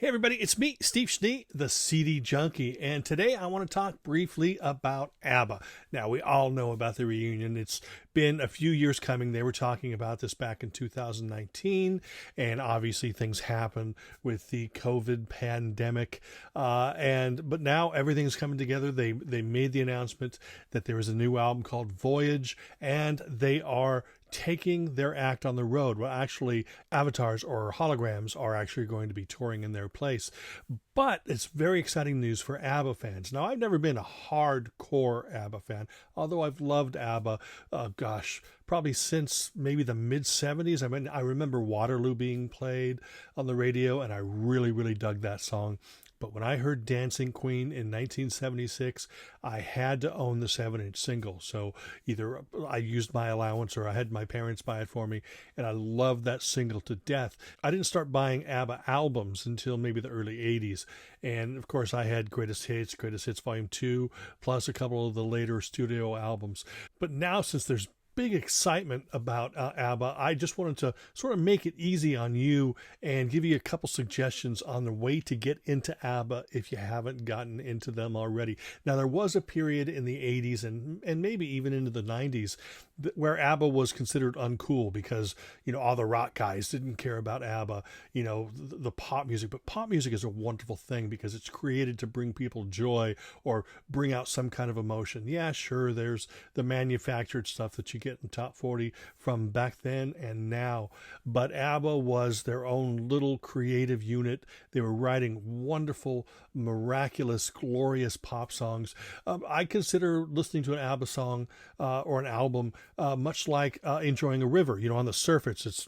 Hey everybody, it's me, Steve Schnee, the CD Junkie, and today I want to talk briefly about ABBA. Now, we all know about the reunion. It's been a few years coming. They were talking about this back in 2019, and obviously things happened with the COVID pandemic. But now everything's coming together. They made the announcement that there is a new album called Voyage, and they are taking their act on the road. Well, actually, avatars or holograms are actually going to be touring in their place. But it's very exciting news for ABBA fans. Now, I've never been a hardcore ABBA fan, although I've loved ABBA, probably since maybe the mid-'70s. I mean, I remember Waterloo being played on the radio, and I really, really dug that song. But when I heard Dancing Queen in 1976, I had to own the 7-inch single. So either I used my allowance or I had my parents buy it for me, and I loved that single to death. I didn't start buying ABBA albums until maybe the early 80s. And of course, I had Greatest Hits Volume 2, plus a couple of the later studio albums. But now, since there's big excitement about ABBA, I just wanted to sort of make it easy on you and give you a couple suggestions on the way to get into ABBA if you haven't gotten into them already. Now, there was a period in the 80s and maybe even into the 90s where ABBA was considered uncool because, all the rock guys didn't care about ABBA, the pop music. But pop music is a wonderful thing because it's created to bring people joy or bring out some kind of emotion. Yeah, sure, there's the manufactured stuff that you get in top 40 from back then and now, but ABBA was their own little creative unit. They were writing wonderful, miraculous, glorious pop songs. I consider listening to an ABBA song or an album much like enjoying a river. On the surface it's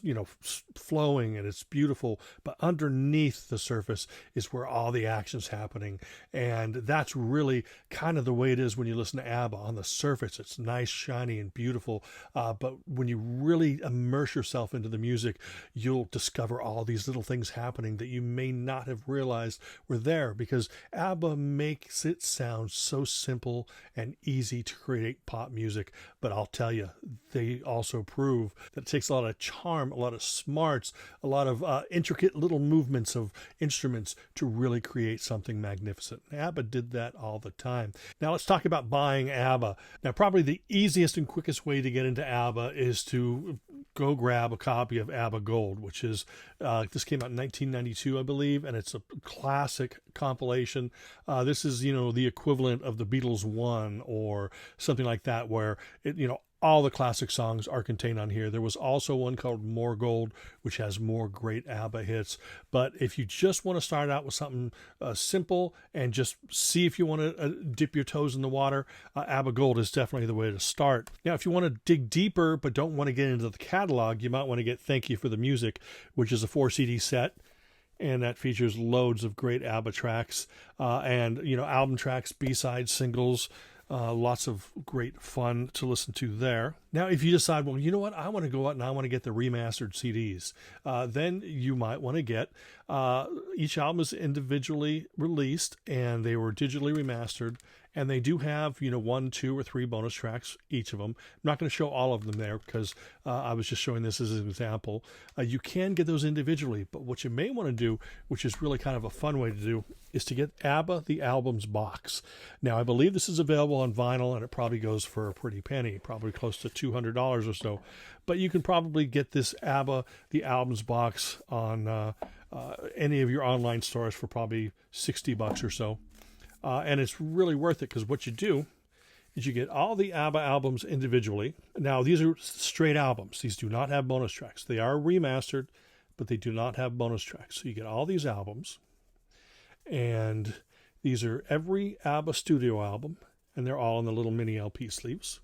flowing and it's beautiful, but underneath the surface is where all the action's happening, and that's really kind of the way it is when you listen to ABBA. On the surface it's nice, shiny, and beautiful. But when you really immerse yourself into the music, you'll discover all these little things happening that you may not have realized were there, because ABBA makes it sound so simple and easy to create pop music. But I'll tell you, they also prove that it takes a lot of charm, a lot of smarts, a lot of intricate little movements of instruments to really create something magnificent. ABBA did that all the time. Now let's talk about buying ABBA. Now, probably the easiest and quickest way to get into ABBA is to go grab a copy of ABBA Gold, which is this came out in 1992, I believe, and it's a classic compilation. This is the equivalent of the Beatles 1 or something like that, where all the classic songs are contained on here. There was also one called More Gold, which has more great ABBA hits. But if you just want to start out with something simple and just see if you want to dip your toes in the water, ABBA Gold is definitely the way to start. Now, if you want to dig deeper but don't want to get into the catalog, you might want to get Thank You for the Music, which is a 4 CD set. And that features loads of great ABBA tracks and album tracks, B-sides, singles. Lots of great fun to listen to there. Now, if you decide, well, you know what, I want to go out and I want to get the remastered CDs, then you might want to get each album is individually released and they were digitally remastered. And they do have, 1, 2, or 3 bonus tracks, each of them. I'm not going to show all of them there because I was just showing this as an example. You can get those individually, but what you may want to do, which is really kind of a fun way to do, is to get ABBA The Albums box. Now, I believe this is available on vinyl, and it probably goes for a pretty penny, probably close to $200 or so. But you can probably get this ABBA The Albums box on any of your online stores for probably $60 or so. And it's really worth it because what you do is you get all the ABBA albums individually. Now, these are straight albums. These do not have bonus tracks. They are remastered, but they do not have bonus tracks. So you get all these albums, and these are every ABBA studio album, and they're all in the little mini LP sleeves.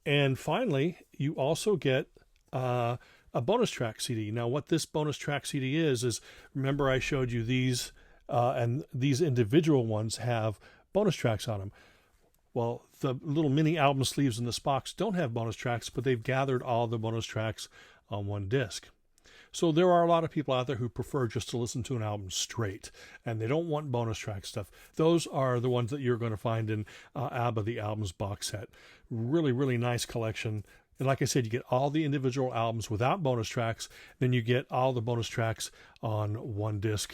And finally, you also get a bonus track CD. Now, what this bonus track CD is remember I showed you these and these individual ones have bonus tracks on them. Well, the little mini album sleeves in this box don't have bonus tracks, but they've gathered all the bonus tracks on one disc. So there are a lot of people out there who prefer just to listen to an album straight, and they don't want bonus track stuff. Those are the ones that you're going to find in ABBA The Albums box set. Really, really nice collection. And like I said, you get all the individual albums without bonus tracks. Then you get all the bonus tracks on one disc.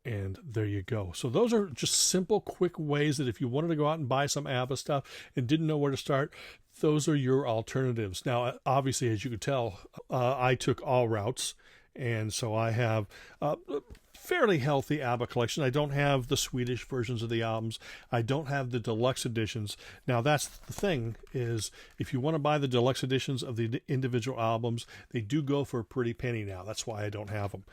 And there you go. So those are just simple, quick ways that if you wanted to go out and buy some ABBA stuff and didn't know where to start, those are your alternatives. Now, obviously, as you could tell, I took all routes. And so I have a fairly healthy ABBA collection. I don't have the Swedish versions of the albums. I don't have the deluxe editions. Now, that's the thing, is if you want to buy the deluxe editions of the individual albums, they do go for a pretty penny now. That's why I don't have them.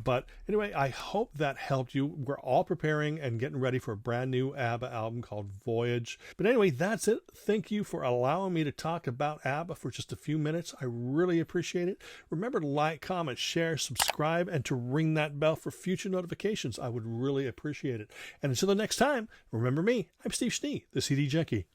But anyway, I hope that helped you. We're all preparing and getting ready for a brand new ABBA album called Voyage. But anyway, that's it. Thank you for allowing me to talk about ABBA for just a few minutes. I really appreciate it. Remember to like, comment, share, subscribe, and to ring that bell for future notifications. I would really appreciate it. And until the next time, remember me. I'm Steve Schnee, the CD Junkie.